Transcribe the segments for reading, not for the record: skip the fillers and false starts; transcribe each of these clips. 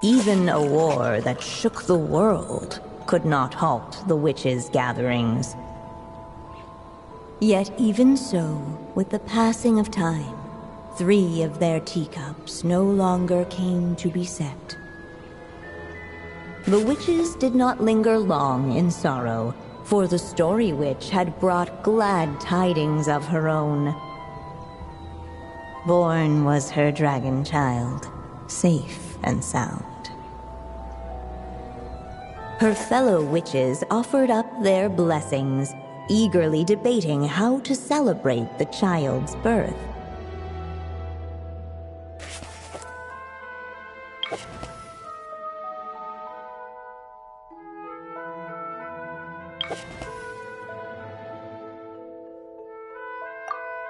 Even a war that shook the world could not halt the witches' gatherings. Yet even so, with the passing of time, 3 of their teacups no longer came to be set. The witches did not linger long in sorrow, for the Story Witch had brought glad tidings of her own. Born was her dragon child, safe and sound. Her fellow witches offered up their blessings, eagerly debating how to celebrate the child's birth.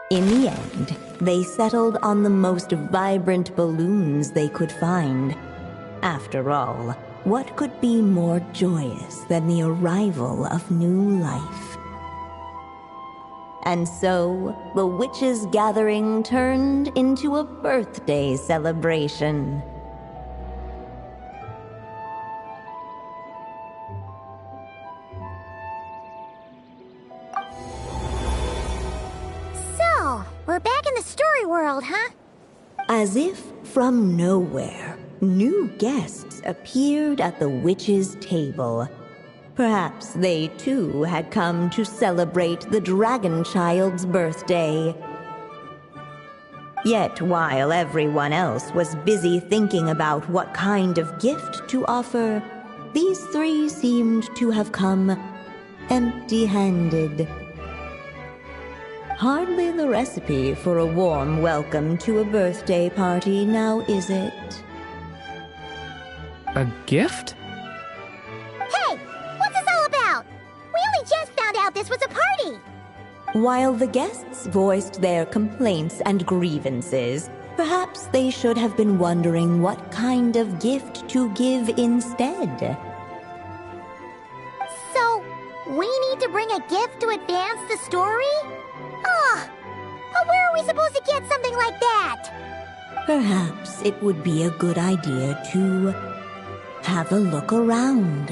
In the end, they settled on the most vibrant balloons they could find. After all, what could be more joyous than the arrival of new life? And so, the witches' gathering turned into a birthday celebration. So, we're back in the story world, huh? As if from nowhere, new guests appeared at the witches' table. Perhaps they too had come to celebrate the dragon child's birthday. Yet while everyone else was busy thinking about what kind of gift to offer, these 3 seemed to have come empty-handed. Hardly the recipe for a warm welcome to a birthday party, now is it? A gift? Hey! What's this all about? We only just found out this was a party! While the guests voiced their complaints and grievances, perhaps they should have been wondering what kind of gift to give instead. So, we need to bring a gift to advance the story? Ugh! But where are we supposed to get something like that? Perhaps it would be a good idea to have a look around.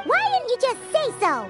Why didn't you just say so?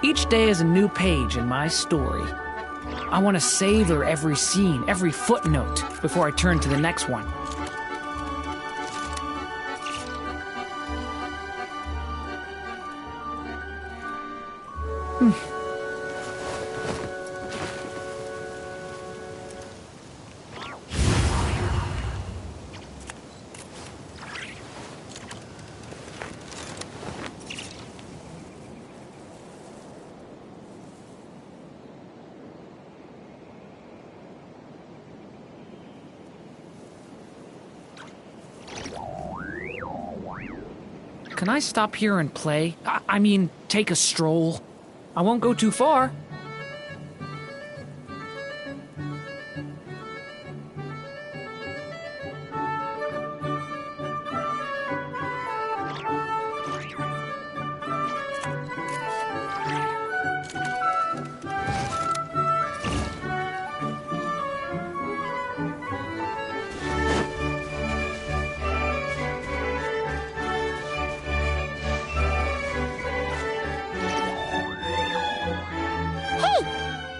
Each day is a new page in my story. I want to savor every scene, every footnote, before I turn to the next one. Can I stop here and play? I mean, take a stroll. I won't go too far.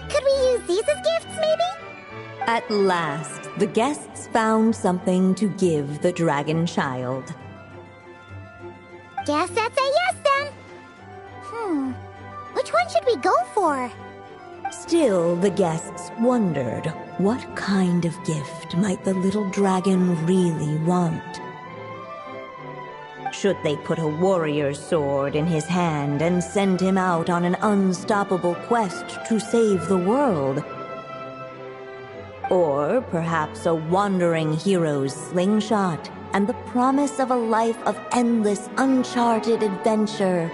Could we use these as gifts, maybe? At last, the guests found something to give the dragon child. Guess that's a yes, then. Which one should we go for? Still, the guests wondered what kind of gift might the little dragon really want. Should they put a warrior's sword in his hand and send him out on an unstoppable quest to save the world? Or perhaps a wandering hero's slingshot and the promise of a life of endless, uncharted adventure?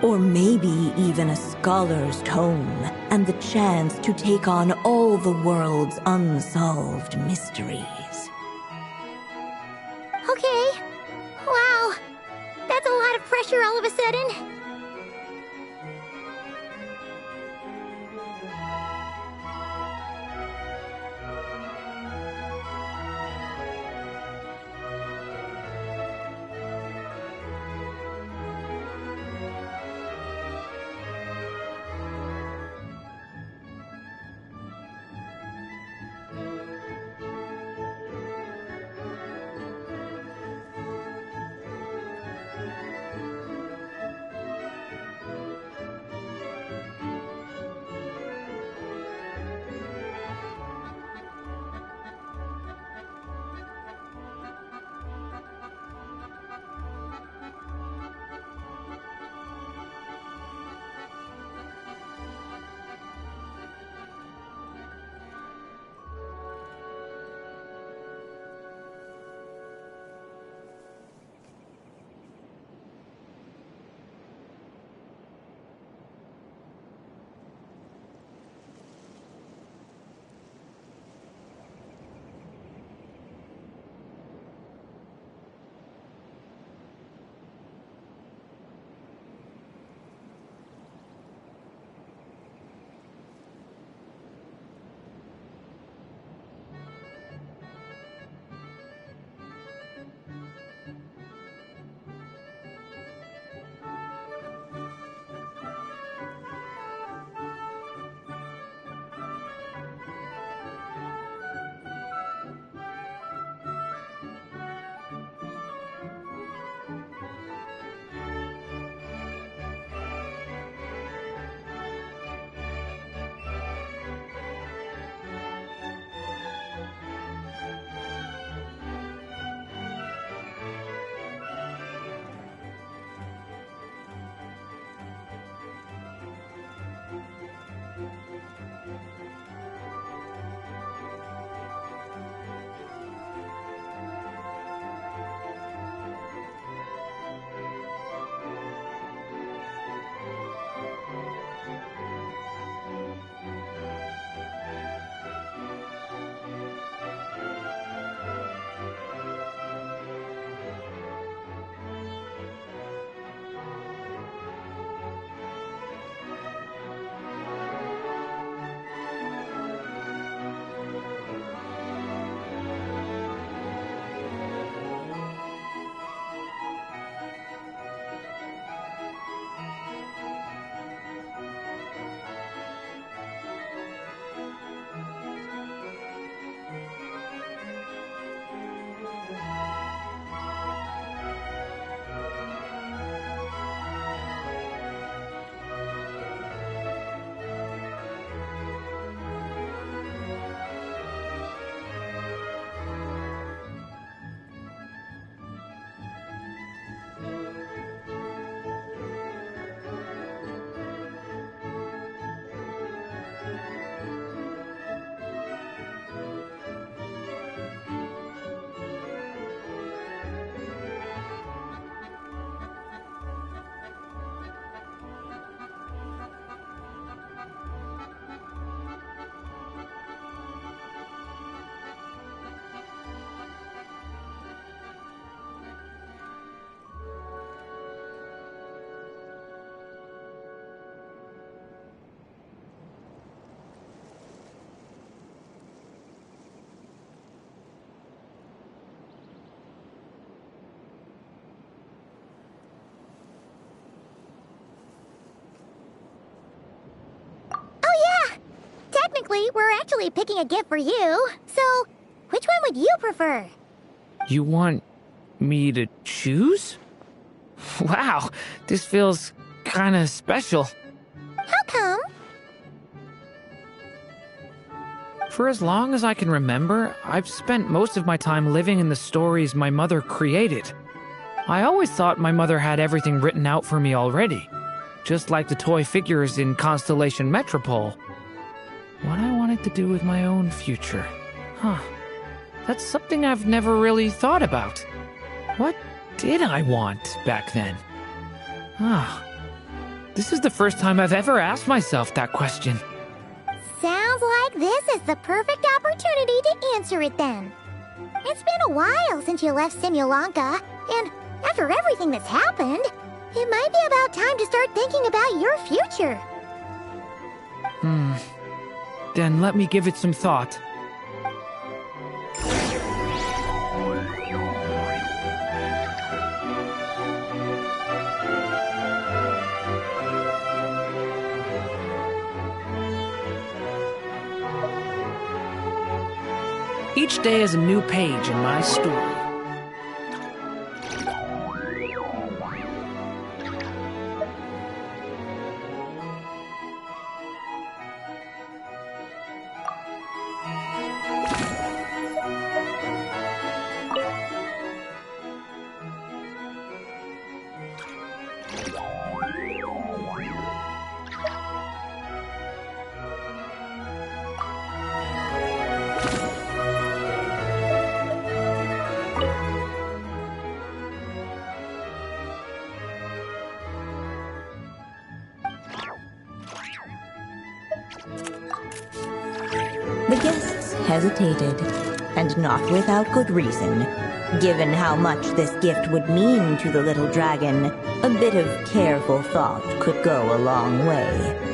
Or maybe even a scholar's tome and the chance to take on all the world's unsolved mysteries. Okay. Wow. That's a lot of pressure all of a sudden. technically, we're actually picking a gift for you. So, which one would you prefer? You want me to choose? Wow, this feels kinda special. How come? For as long as I can remember, I've spent most of my time living in the stories my mother created. I always thought my mother had everything written out for me already, just like the toy figures in Constellation Metropole. What I wanted to do with my own future. Huh. That's something I've never really thought about. What did I want back then? This is the first time I've ever asked myself that question. Sounds like this is the perfect opportunity to answer it then. It's been a while since you left Simulanka, and after everything that's happened, it might be about time to start thinking about your future. Then let me give it some thought. Each day is a new page in my story. The guests hesitated, and not without good reason. Given how much this gift would mean to the little dragon, a bit of careful thought could go a long way.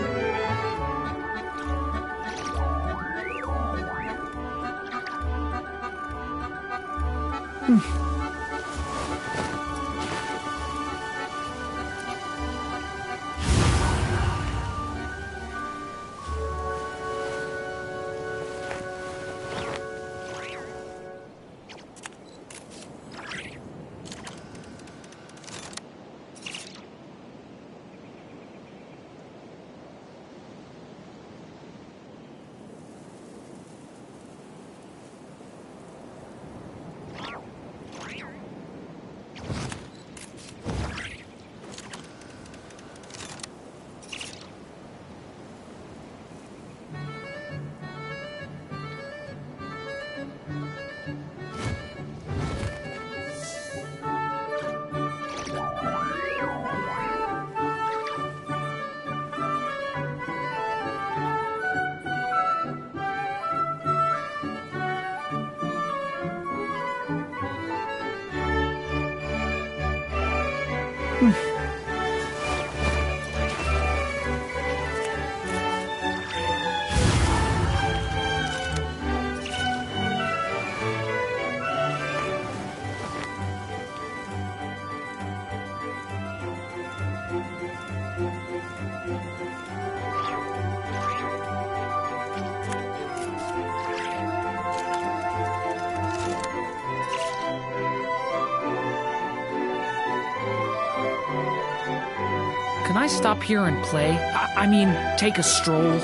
Can I stop here and play? I mean, take a stroll.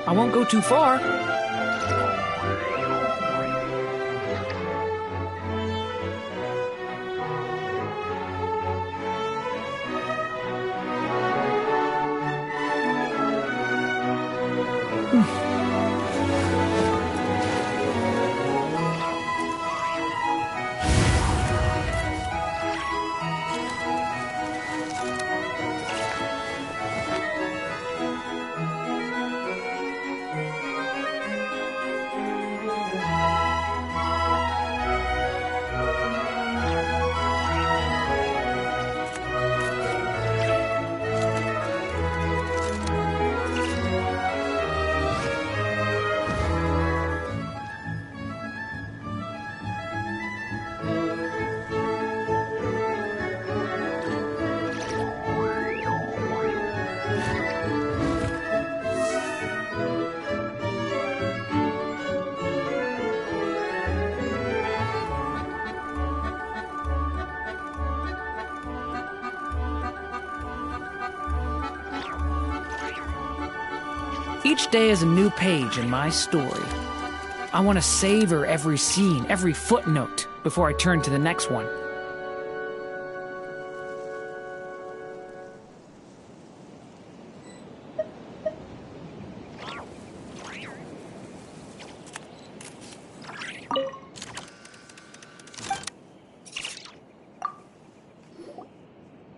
I won't go too far. Each day is a new page in my story. I want to savor every scene, every footnote, before I turn to the next one.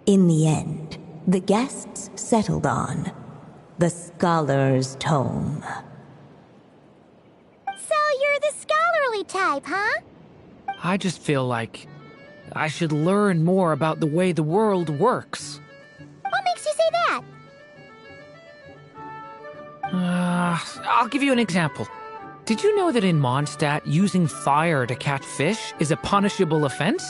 In the end, the guests settled on the Scholar's Tome. So you're the scholarly type, huh? I just feel like I should learn more about the way the world works. What makes you say that? I'll give you an example. Did you know that in Mondstadt, using fire to catch fish is a punishable offense?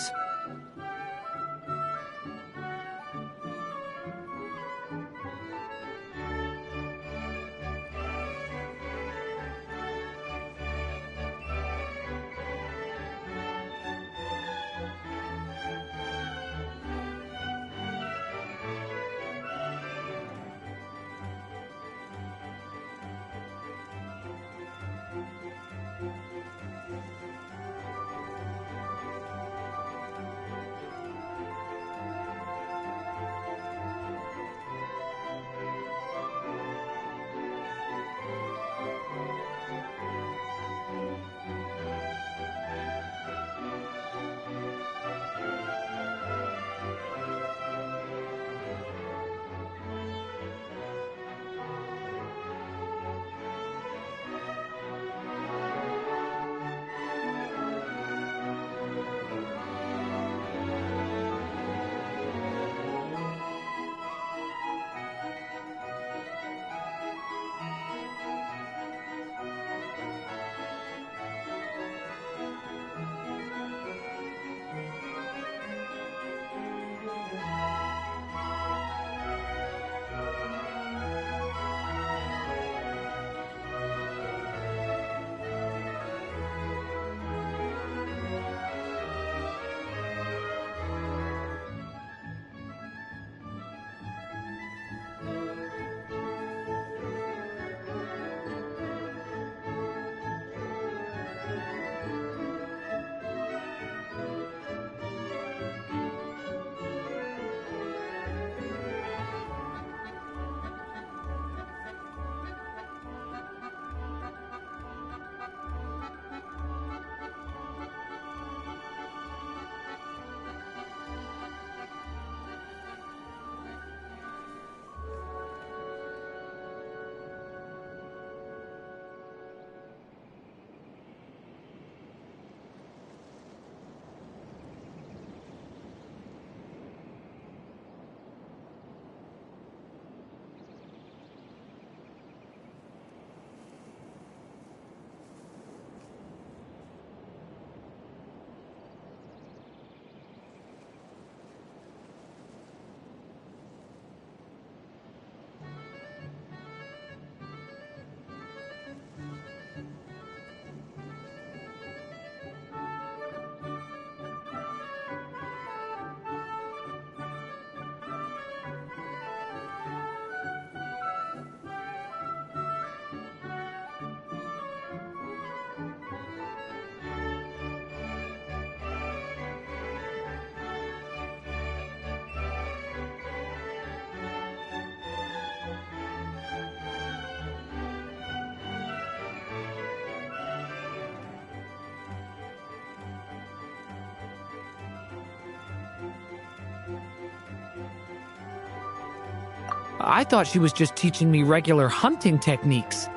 I thought she was just teaching me regular hunting techniques.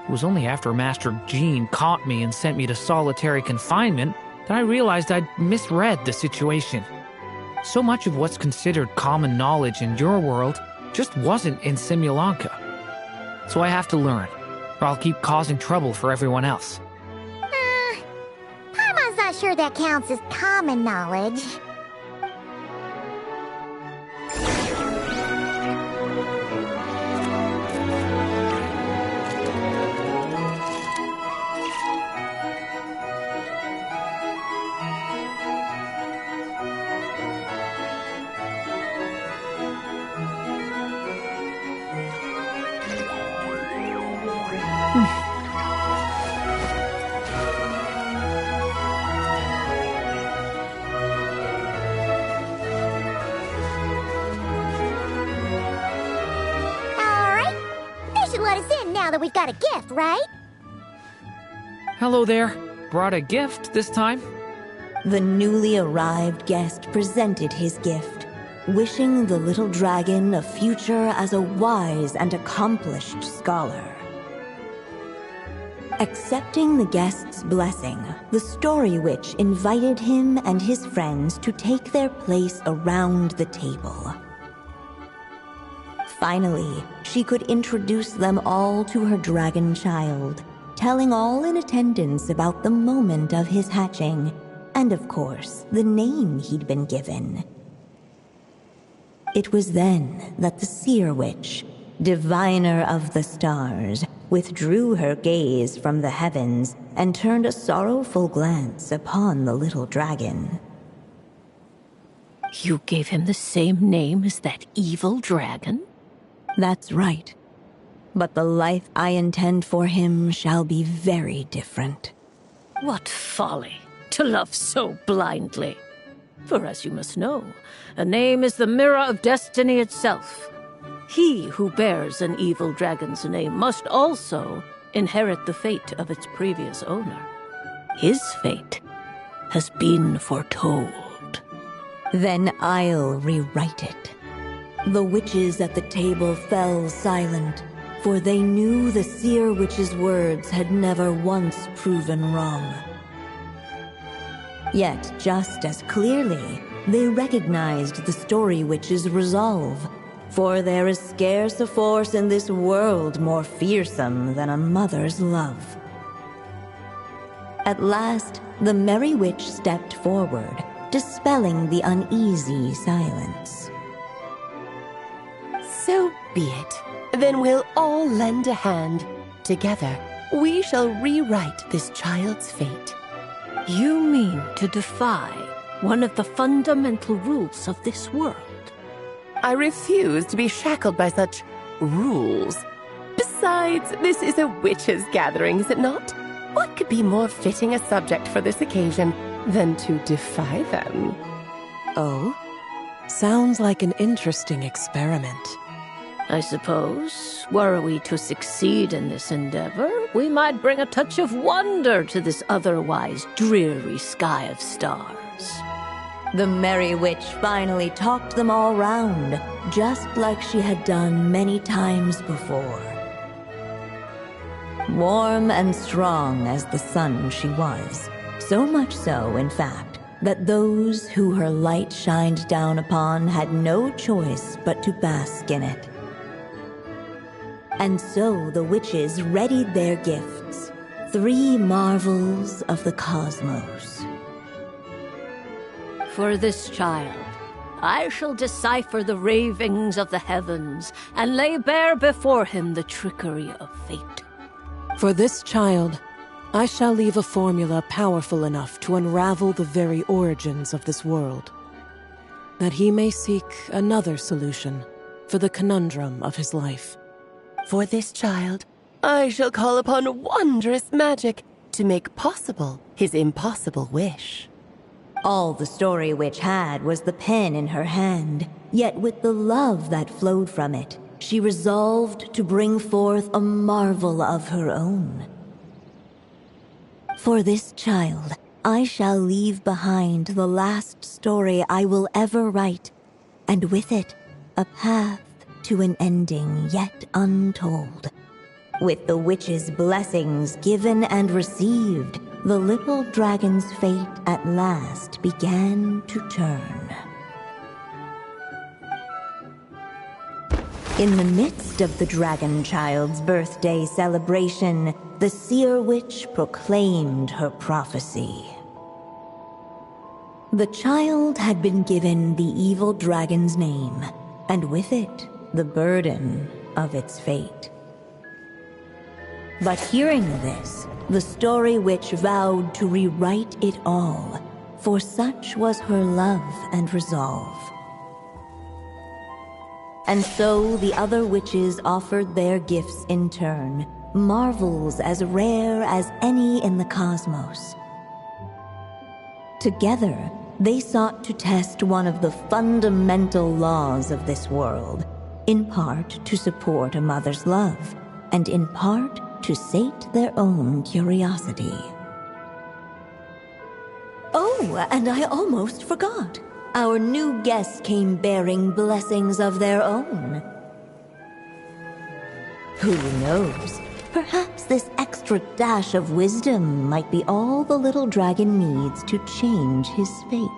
It was only after Master Jean caught me and sent me to solitary confinement that I realized I'd misread the situation. So much of what's considered common knowledge in your world just wasn't in Simulanka. So I have to learn, or I'll keep causing trouble for everyone else. Paimon's not sure that counts as common knowledge. Alright, they should let us in now that we've got a gift, right? Hello there. Brought a gift this time? The newly arrived guest presented his gift, wishing the little dragon a future as a wise and accomplished scholar. Accepting the guest's blessing, the Story Witch invited him and his friends to take their place around the table. Finally, she could introduce them all to her dragon child, telling all in attendance about the moment of his hatching, and of course, the name he'd been given. It was then that the Seer Witch, diviner of the stars, withdrew her gaze from the heavens and turned a sorrowful glance upon the little dragon. You gave him the same name as that evil dragon? That's right. But the life I intend for him shall be very different. What folly to love so blindly. For as you must know, a name is the mirror of destiny itself. He who bears an evil dragon's name must also inherit the fate of its previous owner. His fate has been foretold. Then I'll rewrite it. The witches at the table fell silent, for they knew the Seer Witch's words had never once proven wrong. Yet, just as clearly, they recognized the Story Witch's resolve, for there is scarce a force in this world more fearsome than a mother's love. At last, the Merry Witch stepped forward, dispelling the uneasy silence. So be it. Then we'll all lend a hand. Together, we shall rewrite this child's fate. You mean to defy one of the fundamental rules of this world? I refuse to be shackled by such rules. Besides, this is a witches' gathering, is it not? What could be more fitting a subject for this occasion than to defy them? Oh? Sounds like an interesting experiment. I suppose, were we to succeed in this endeavor, we might bring a touch of wonder to this otherwise dreary sky of stars. The Merry Witch finally talked them all round, just like she had done many times before. Warm and strong as the sun she was, so much so, in fact, that those who her light shined down upon had no choice but to bask in it. And so the witches readied their gifts, 3 marvels of the cosmos. For this child, I shall decipher the ravings of the heavens and lay bare before him the trickery of fate. For this child, I shall leave a formula powerful enough to unravel the very origins of this world, that he may seek another solution for the conundrum of his life. For this child, I shall call upon wondrous magic to make possible his impossible wish. All the Story Witch had was the pen in her hand, yet with the love that flowed from it, she resolved to bring forth a marvel of her own. For this child, I shall leave behind the last story I will ever write, and with it, a path to an ending yet untold. With the witch's blessings given and received, the little dragon's fate at last began to turn. In the midst of the dragon child's birthday celebration, the Seer Witch proclaimed her prophecy. The child had been given the evil dragon's name, and with it, the burden of its fate. But hearing this, the Story Witch vowed to rewrite it all, for such was her love and resolve. And so the other witches offered their gifts in turn, marvels as rare as any in the cosmos. Together, they sought to test one of the fundamental laws of this world, in part to support a mother's love, and in part to sate their own curiosity. Oh, and I almost forgot. Our new guests came bearing blessings of their own. Who knows? Perhaps this extra dash of wisdom might be all the little dragon needs to change his fate.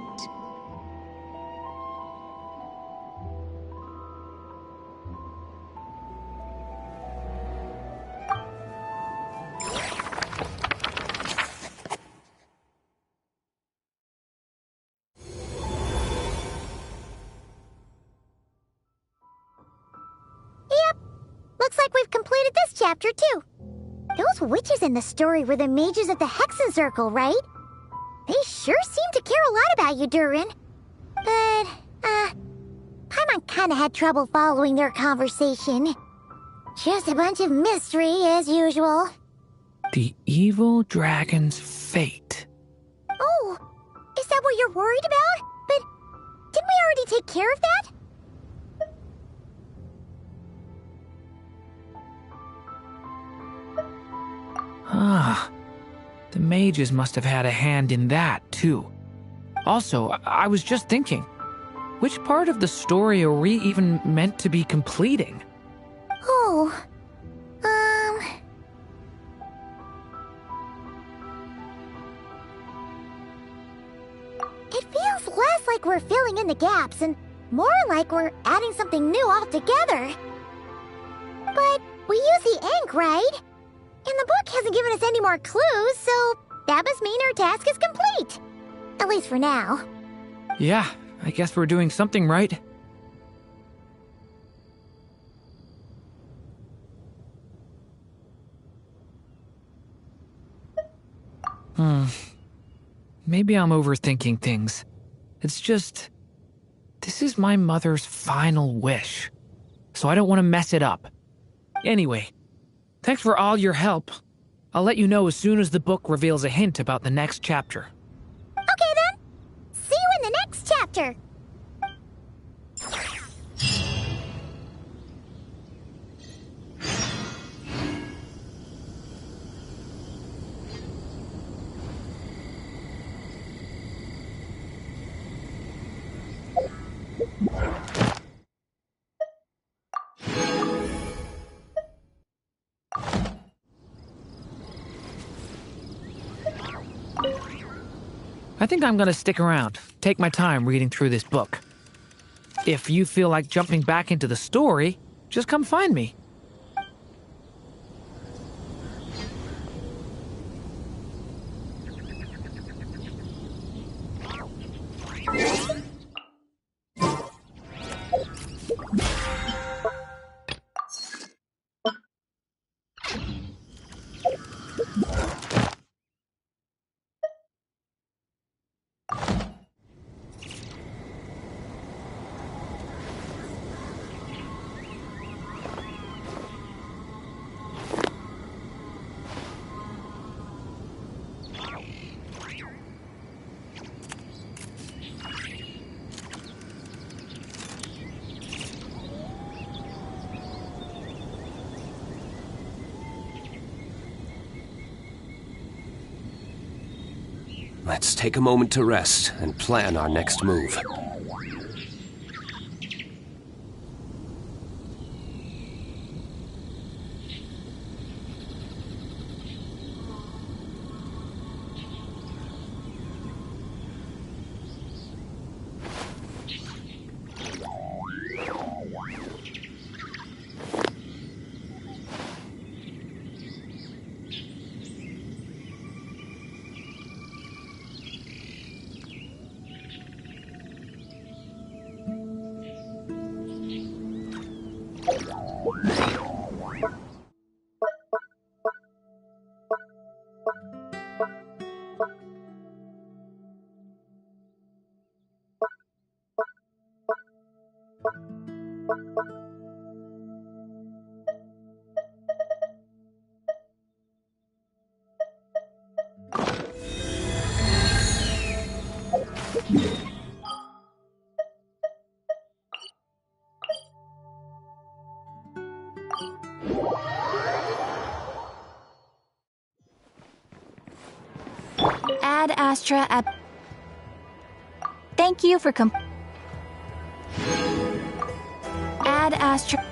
Looks like we've completed this chapter, too. Those witches in the story were the mages at the Hexen Circle, right? They sure seem to care a lot about you, Durin. But, Paimon kinda had trouble following their conversation. Just a bunch of mystery, as usual. The evil dragon's fate. Oh, is that what you're worried about? But didn't we already take care of that? Ah, the mages must have had a hand in that, too. Also, I was just thinking, which part of the story are we even meant to be completing? Oh, It feels less like we're filling in the gaps and more like we're adding something new altogether. But we use the ink, right? And the book hasn't given us any more clues, so that must mean our task is complete. At least for now. Yeah, I guess we're doing something right. Maybe I'm overthinking things. It's just, this is my mother's final wish, so I don't want to mess it up. Anyway, thanks for all your help. I'll let you know as soon as the book reveals a hint about the next chapter. Okay then. See you in the next chapter. I think I'm gonna stick around, take my time reading through this book. If you feel like jumping back into the story, just come find me. Let's take a moment to rest and plan our next move. Ad Astra at... Thank you for Ad Astra...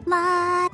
La...